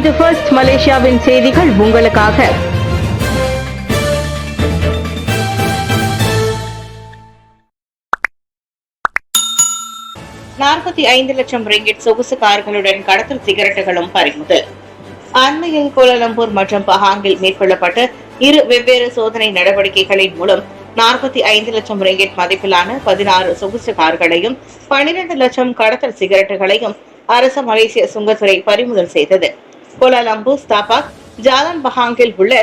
இது ஃபர்ஸ்ட் மலேசியாவின் செய்திகள் உங்களுக்காக. 45 லட்சம் ரிங்கிட் சொகுசு கார்களுடன் கடத்தல் சிகரெட்டுகளும் பறிமுதல். அண்மையில் கோலாலம்பூர் மற்றும் பஹாங்கில் மேற்கொள்ளப்பட்ட 2 வெவ்வேறு சோதனை நடவடிக்கைகளின் மூலம் 45 லட்சம் ரிங்கிட் மதிப்பிலான 16 சொகுசு கார்களையும் 12 லட்சம் கடத்தல் சிகரெட்டுகளையும் அரசு மலேசிய சுங்கத்துறை பறிமுதல் செய்தது. கோலாலம்பூர், ஸ்தாபாக், ஜாலான் பஹாங்கில் உள்ள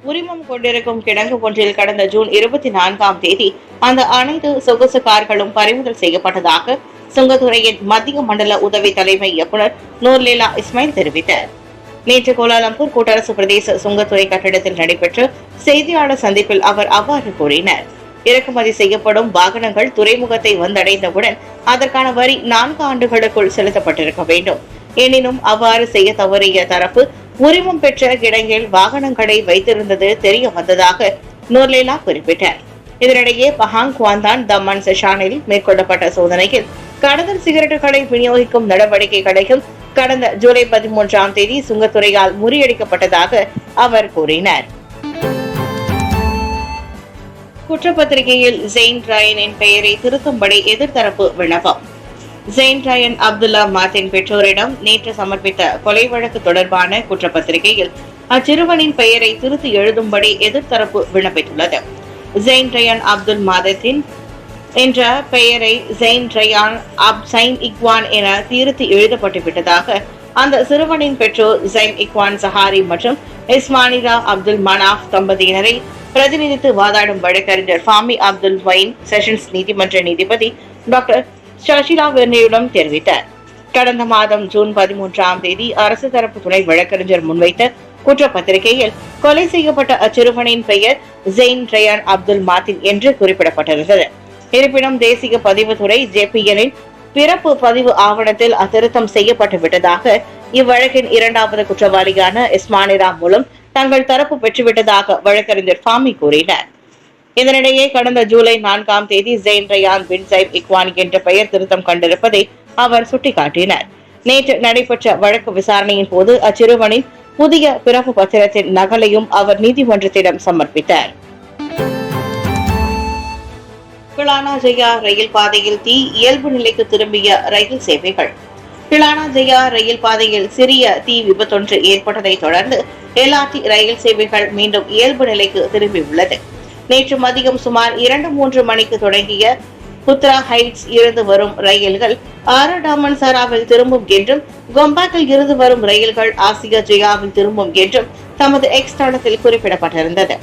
உரிமம் கொண்டிருக்கும் கிடங்கு ஒன்றில் கடந்த ஜூன் 24ஆம் தேதி அந்த அனைத்து சொகுசு கார்களும் பறிமுதல் செய்யப்பட்டதாக சுங்கத்துறையின் மத்திய மண்டல உதவி தலைமை இயக்குநர் நூர்லேலா இஸ்மாயில் தெரிவித்தார். நேற்று கோலாலம்பூர் கூட்டரசு பிரதேச சுங்கத்துறை கட்டிடத்தில் நடைபெற்ற செய்தியாளர் சந்திப்பில் அவர் அவ்வாறு கூறினார். இறக்குமதி செய்யப்படும் வாகனங்கள் துறைமுகத்தை வந்தடைந்தவுடன் அதற்கான வரி 4 ஆண்டுகளுக்குள் செலுத்தப்பட்டிருக்க வேண்டும். எனினும் அவ்வாறு செய்ய தவறிய தரப்பு உரிமம் பெற்ற கிடங்கில் வாகனங்களை வைத்திருந்தது தெரிய வந்ததாக நூர்லேலா குறிப்பிட்டார். இதனிடையே பஹாங், குவாந்தான், தம்மன், செஷானில் மேற்கொள்ளப்பட்ட சோதனையில் கடத்தல் சிகரெட்டுகளை விநியோகிக்கும் நடவடிக்கைகளையும் கடந்த ஜூலை 13ஆம் தேதி சுங்கத்துறையால் முறியடிக்கப்பட்டதாக அவர் கூறினார். குற்றப்பத்திரிகையில் ஜெயின் ராயனின் பெயரை திருத்தும்படி எதிர்த்தரப்பு விண்ணப்பம். ஜெயின் ராயன் அப்துல்லா மாத்தின் பெற்றோரிடம் நேற்று சமர்ப்பித்த கொலை வழக்கு தொடர்பான குற்றப்பத்திரிகையில் அச்சிறுவனின் பெயரை திருத்தி எழுதும்படி எதிர்த்தரப்பு விண்ணப்பித்துள்ளது. ஜெயின் ரயான் அப்துல் மாதத்தின் என்ற பெயரை ஜெயின் ரயான் சைன் இக்வான் என திருத்தி எழுதப்பட்டு விட்டதாக அந்த சிறுவனின் பெற்றோர் ஜைன் இக்வான் சஹாரி மற்றும் இஸ்மானிரா அப்துல் மனாஃப் தம்பதியினரை பிரதிநிதித்து வாதாடும் வழக்கறிஞர் ஃபாமி அப்துல் வைன் செஷன்ஸ் நீதிமன்ற நீதிபதி டாக்டர் ஷஷிலா வெர்னியிடம் தெரிவித்தார். கடந்த மாதம் ஜூன் 13ஆம் தேதி அரசு தரப்பு துணை வழக்கறிஞர் முன்வைத்த குற்றப்பத்திரிகையில் கொலை செய்யப்பட்ட அச்சிறுவனின் பெயர் ஜெயின் ரயான் அப்துல் மாத்தின் என்று குறிப்பிடப்பட்டிருந்தது. இருப்பினும் தேசிய பதிவுத்துறை ஜேபிஎனின் பிறப்பு பதிவு ஆவணத்தில் அத்திருத்தம் செய்யப்பட்டு விட்டதாக இவ்வழக்கின் 2வது குற்றவாளியான இஸ்மானிரா மூலம் தங்கள் தரப்பு பெற்றுவிட்டதாக வழக்கறிஞர் ஃபாமி கூறினார். இதனிடையே கடந்த ஜூலை 4ஆம் தேதி ஜெயின் ரயான் பின் சைன் இக்வான் என்ற பெயர் திருத்தம் கண்டிருப்பதை அவர் சுட்டிக்காட்டினார். நேற்று நடைபெற்ற வழக்கு விசாரணையின் போது அச்சிறுவனின் புதிய பிறப்பு பத்திரத்தின் நகலையும் அவர் நீதிமன்றத்திடம் சமர்ப்பித்தார். கிளானா ஜெயா ரயில் பாதையில் தீ, இயல்பு நிலைக்கு திரும்பிய ரயில் சேவைகள். கிளானா ஜெயா ரயில் பாதையில் சிறிய தீ விபத்தொன்று ஏற்பட்டதை தொடர்ந்து LRT ரயில் சேவைகள் மீண்டும் இயல்பு நிலைக்கு திரும்பியுள்ளது. நேற்று மதியம் சுமார் 2-3 மணிக்கு தொடங்கிய புத்ரா ஹைட்ஸ் இருந்து வரும் ரயில்கள் ஆரடாமன்சாராவில் திரும்பும் என்றும் கொம்பாக்கில் இருந்து வரும் ரயில்கள் ஆசியா ஜெயாவில் திரும்பும் என்றும் தமது எக்ஸ் தளத்தில் குறிப்பிடப்பட்டிருந்தது.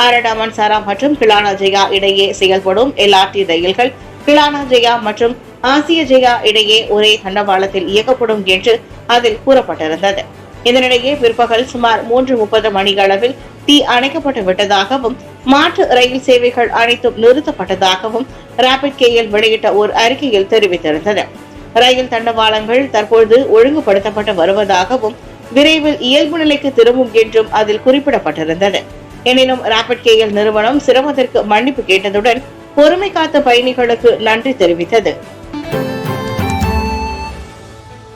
ஆரடாமன்சாரா மற்றும் கிளானா ஜெயா இடையே செயல்படும் LRT ரயில்கள் கிளானா ஜெயா மற்றும் ஆசிய ஜெயா இடையே ஒரே தண்டவாளத்தில் இயக்கப்படும் என்று அதில் கூறப்பட்டிருந்தது. இதனிடையே பிற்பகல் சுமார் 3:30 மணியளவில் தீ அணைக்கப்பட்டு விட்டதாகவும் மாற்று ரயில் சேவைகள் அனைத்தும் நிறுத்தப்பட்டதாகவும் ராபிட் KL வெளியிட்ட ஒரு அறிக்கையில் தெரிவித்திருந்தது. ரயில் தண்டவாளங்கள் தற்பொழுது ஒழுங்குபடுத்தப்பட்டு வருவதாகவும் விரைவில் இயல்பு நிலைக்கு திரும்பும் என்றும் அதில் குறிப்பிடப்பட்டிருந்தது. எனினும் ராபிட் KL நிறுவனம் சிரமத்திற்கு மன்னிப்பு கேட்டதுடன் பொறுமை காத்த பயணிகளுக்கு நன்றி தெரிவித்தது.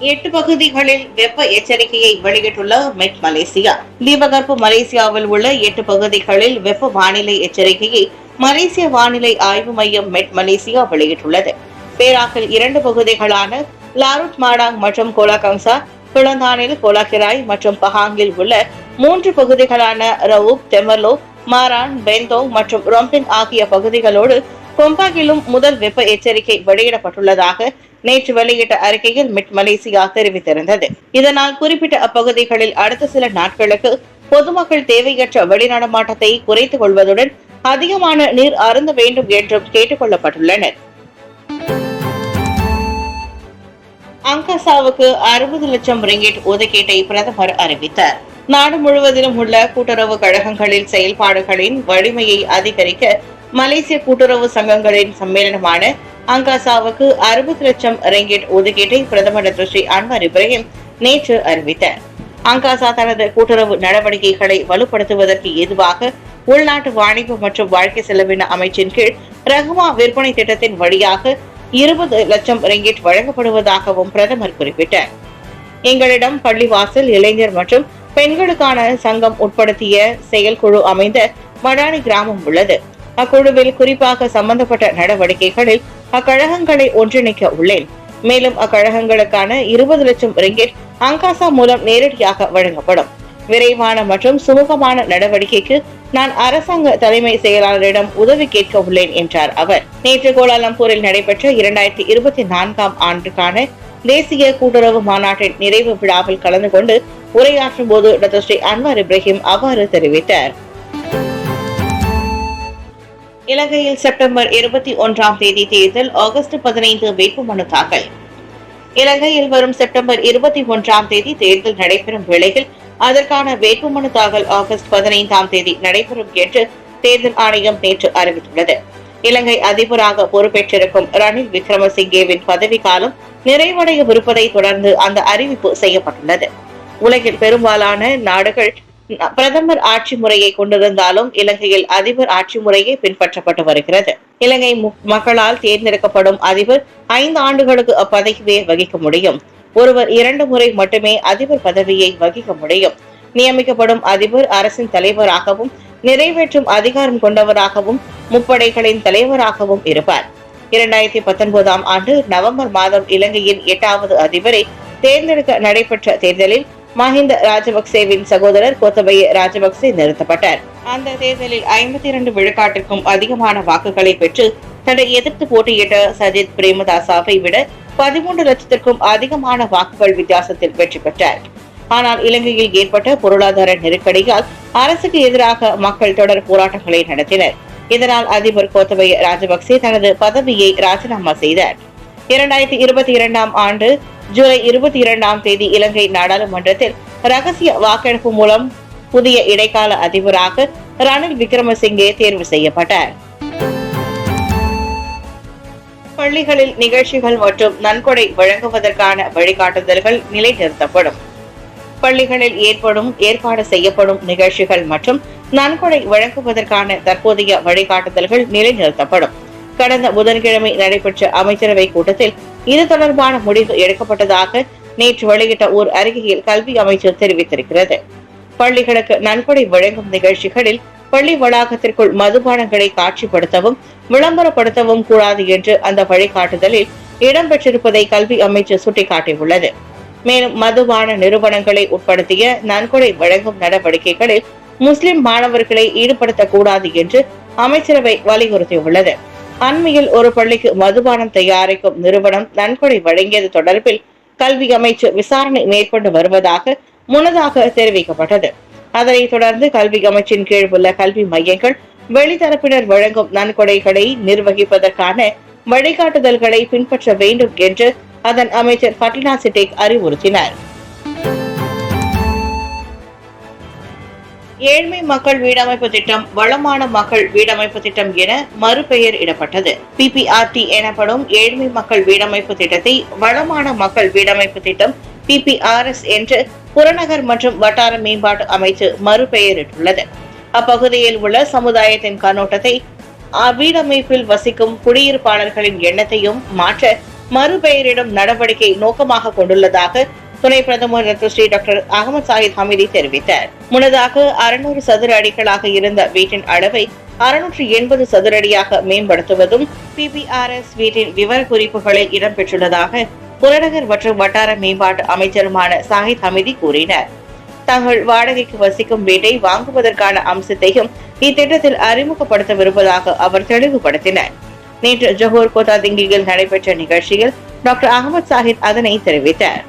8 பகுதிகளில் வெப்ப எச்சரிக்கையை வெளியிட்டுள்ள மெட் மலேசியா. தீபகற்ப மலேசியாவில் உள்ள 8 பகுதிகளில் வெப்ப வானிலை எச்சரிக்கையை மலேசிய வானிலை ஆய்வு மையம் மெட் மலேசியா வெளியிட்டுள்ளது. பேராக்கில் 2 பகுதிகளான லாருட் மாடாங் மற்றும் கோலாகங்சா, கிளந்தானில் கோலாகிராய் மற்றும் பஹாங்கில் உள்ள 3 பகுதிகளான ரவுப், தெமர்லோ, மாரான், பெந்தோ மற்றும் ரொம்பின் ஆகிய பகுதிகளோடு கொம்பாக்கிலும் முதல் வெப்ப எச்சரிக்கை வெளியிடப்பட்டுள்ளதாக நேற்று வெளியிட்ட அறிக்கையில் மிட் மலேசியா தெரிவித்திருந்தது. இதனால் குறிப்பிட்ட அப்பகுதிகளில் அடுத்த சில நாட்களுக்கு பொதுமக்கள் தேவையற்ற வெளிநடமாட்டத்தை குறைத்துக் கொள்வதுடன் அதிகமான நீர் அருந்த வேண்டும் என்றும் கேட்டுக் கொள்ளப்பட்டுள்ளனர். அங்காசாவுக்கு 60 லட்சம் ரிங்கிட் ஒதுக்கீட்டை பிரதமர் அறிவித்தார். நாடு முழுவதிலும் உள்ள கூட்டுறவு கழகங்களில் செயல்பாடுகளின் வலிமையை அதிகரிக்க மலேசிய கூட்டுறவு சங்கங்களின் சம்மேளனமான அங்காசாவுக்கு 60 லட்சம் ரிங்கிட் ஒதுக்கீட்டை பிரதமர் ஸ்ரீ அன்வர் இப்ராஹிம் நேற்று அறிவித்தார். அங்காசா தனது கூட்டுறவு நடவடிக்கைகளை வலுப்படுத்துவதற்கு ஏதுவாக உள்நாட்டு வாணிபம் மற்றும் வாழ்க்கை செலவின அமைச்சின் கீழ் ரகுமா விற்பனை திட்டத்தின் வழியாக 20 லட்சம் ரிங்கிட் வழங்கப்படுவதாகவும் பிரதமர் குறிப்பிட்டார். எங்களிடம் பள்ளிவாசல், இளைஞர் மற்றும் பெண்களுக்கான சங்கம் உட்படுத்திய செயற்குழு அமைந்த மடானி கிராமம் உள்ளது. அக்குழுவில் குறிப்பாக சம்பந்தப்பட்ட நடவடிக்கைகளில் அக்கழகங்களை ஒன்றிணைக்க உள்ளேன். மேலும் அக்கழகங்களுக்கான 20 லட்சம் ரிங்கிட் அங்காசா மூலம் நேரடியாக வழங்கப்படும். விரைவான மற்றும் சுமூகமான நடவடிக்கைக்கு நான் அரசாங்க தலைமை செயலாளரிடம் உதவி கேட்க உள்ளேன் என்றார் அவர். நேற்று கோலாலம்பூரில் நடைபெற்ற 2024ஆம் ஆண்டுக்கான தேசிய கூட்டுறவு மாநாட்டின் நிறைவு விழாவில் கலந்து கொண்டு உரையாற்றும் போது டாக்டர் ஸ்ரீ அன்வார் இப்ராஹிம் அவ்வாறு தெரிவித்தார். இலங்கையில் செப்டம்பர் 21ஆம் தேதி தேர்தல், ஆகஸ்ட் 15 வேட்புமனு தாக்கல். இலங்கையில் வரும் செப்டம்பர் 21ஆம் தேதி தேர்தல் நடைபெறும் வேளையில் அதற்கான வேட்புமனு தாக்கல் ஆகஸ்ட் 15ஆம் தேதி நடைபெறும் என்று தேர்தல் ஆணையம் நேற்று அறிவித்துள்ளது. இலங்கை அதிபராக பொறுப்பேற்றிருக்கும் ரணில் விக்ரமசிங்கேவின் பதவிக்காலம் நிறைவடையவிருப்பதை தொடர்ந்து அந்த அறிவிப்பு செய்யப்பட்டுள்ளது. உலகில் பெரும்பாலான நாடுகள் பிரதமர் ஆட்சி முறையை கொண்டிருந்தாலும் இலங்கையில் அதிபர் ஆட்சி முறையே பின்பற்றப்பட்டு வருகிறது. இலங்கை மக்களால் தேர்ந்தெடுக்கப்படும் அதிபர் 5 ஆண்டுகளுக்கு அப்பதவியை வகிக்க முடியும். ஒருவர் 2 முறை மட்டுமே அதிபர் பதவியை வகிக்க முடியும். நியமிக்கப்படும் அதிபர் அரசின் தலைவராகவும் நிறைவேற்றும் அதிகாரம் கொண்டவராகவும் முப்படைகளின் தலைவராகவும் இருப்பார். 2019ஆம் ஆண்டு நவம்பர் மாதம் இலங்கையின் 8வது அதிபரை தேர்ந்தெடுக்க நடைபெற்ற தேர்தலில் மஹிந்த ராஜபக்சேவின் சகோதரர் கோத்தபய ராஜபக்சே நிறுத்தப்பட்டார். அந்த தேர்தலில் 52 விழுக்காட்டிற்கும் அதிகமான வாக்குகளை பெற்று தன்னை எதிர்த்து போட்டியிட்ட சஜித் பிரேமதாசாவை விட 13 லட்சத்திற்கும் அதிகமான வாக்குகள் வித்தியாசத்தில் வெற்றி பெற்றார். ஆனால் இலங்கையில் ஏற்பட்ட பொருளாதார நெருக்கடியால் அரசுக்கு எதிராக மக்கள் தொடர் போராட்டங்களை நடத்தினர். இதனால் அதிபர் கோத்தபய ராஜபக்சே தனது பதவியை ராஜினாமா செய்தார். 2022ஆம் ஆண்டு ஜூலை 22ஆம் தேதி இலங்கை நாடாளுமன்றத்தில் ரகசிய வாக்கெடுப்பு மூலம் புதிய இடைக்கால அதிபராக ரணில் விக்ரமசிங்கே தேர்வு செய்யப்பட்டார். பள்ளிகளில் நிகழ்ச்சிகள் மற்றும் நன்கொடை வழங்குவதற்கான வழிகாட்டுதல்கள் நிலைநிறுத்தப்படும். பள்ளிகளில் ஏற்பாடு செய்யப்படும் நிகழ்ச்சிகள் மற்றும் நன்கொடை வழங்குவதற்கான தற்போதைய வழிகாட்டுதல்கள் நிலைநிறுத்தப்படும். கடந்த புதன்கிழமை நடைபெற்ற அமைச்சரவை கூட்டத்தில் இது தொடர்பான முடிவு எடுக்கப்பட்டதாக நேற்று வெளியிட்ட ஓர் அறிக்கையில் கல்வி அமைச்சர் தெரிவித்திருக்கிறது. பள்ளிகளுக்கு நன்கொடை வழங்கும் நிகழ்ச்சிகளில் பள்ளி வளாகத்திற்குள் மதுபானங்களை காட்சிப்படுத்தவும் விளம்பரப்படுத்தவும் கூடாது என்று அந்த வழிகாட்டுதலில் இடம்பெற்றிருப்பதை கல்வி அமைச்சர் சுட்டிக்காட்டியுள்ளது. மேலும் மதுபான நிறுவனங்களை உட்படுத்திய நன்கொடை வழங்கும் நடவடிக்கைகளில் முஸ்லிம் மாணவர்களை ஈடுபடுத்தக்கூடாது என்று அமைச்சரவை வலியுறுத்தியுள்ளது. அண்மையில் ஒரு பள்ளிக்கு மதுபானம் தயாரிக்கும் நிறுவனம் நன்கொடை வழங்கியது தொடர்பில் கல்வி அமைச்சர் விசாரணை மேற்கொண்டு வருவதாக முன்னதாக தெரிவிக்கப்பட்டது. அதனைத் தொடர்ந்து கல்வி அமைச்சின் கீழ் உள்ள கல்வி மையங்கள் வெளித்தரப்பினர் வழங்கும் நன்கொடைகளை நிர்வகிப்பதற்கான வழிகாட்டுதல்களை பின்பற்ற வேண்டும் என்று அதன் அமைச்சர் ஃபட்லினா சிட்டிக் அறிவுறுத்தினார். ஏழ்மை மக்கள் வீடமைப்பு திட்டம் வளமான மக்கள் வீடமைப்பு திட்டம் என மறுபெயர் இடப்பட்டது. PPRT எனப்படும் ஏழ்மை மக்கள் வீடமைப்பு திட்டத்தை வளமான மக்கள் வீடமைப்பு திட்டம் PPRS என்று புறநகர் மற்றும் வட்டார மேம்பாட்டு அமைச்சு மறுபெயரிட்டுள்ளது. அப்பகுதியில் உள்ள சமுதாயத்தின் கண்ணோட்டத்தை வீடமைப்பில் வசிக்கும் குடியிருப்பாளர்களின் எண்ணத்தையும் மாற்ற மறுபெயரிடும் நடவடிக்கை நோக்கமாக கொண்டுள்ளதாக துணை பிரதமர் டாக்டர் அகமது சாஹித் ஹமீதி தெரிவித்தார். முன்னதாக 600 சதுர அடிகளாக இருந்த வீட்டின் அளவை 680 சதுர அடியாக மேம்படுத்துவதும் PPRS வீட்டின் விவர குறிப்புகளில் இடம்பெற்றுள்ளதாக புறநகர் மற்றும் வட்டார மேம்பாட்டு அமைச்சருமான சாஹித் ஹமீதி கூறினார். தாங்கள் வாடகைக்கு வசிக்கும் வீட்டை வாங்குவதற்கான அம்சத்தையும் இத்திட்டத்தில் அறிமுகப்படுத்தவிருப்பதாக அவர் தெளிவுபடுத்தினார். நேற்று ஜோஹர் கோத்தா திங்கியில் நடைபெற்ற நிகழ்ச்சியில் டாக்டர் அகமது சாஹித் அதனை தெரிவித்தார்.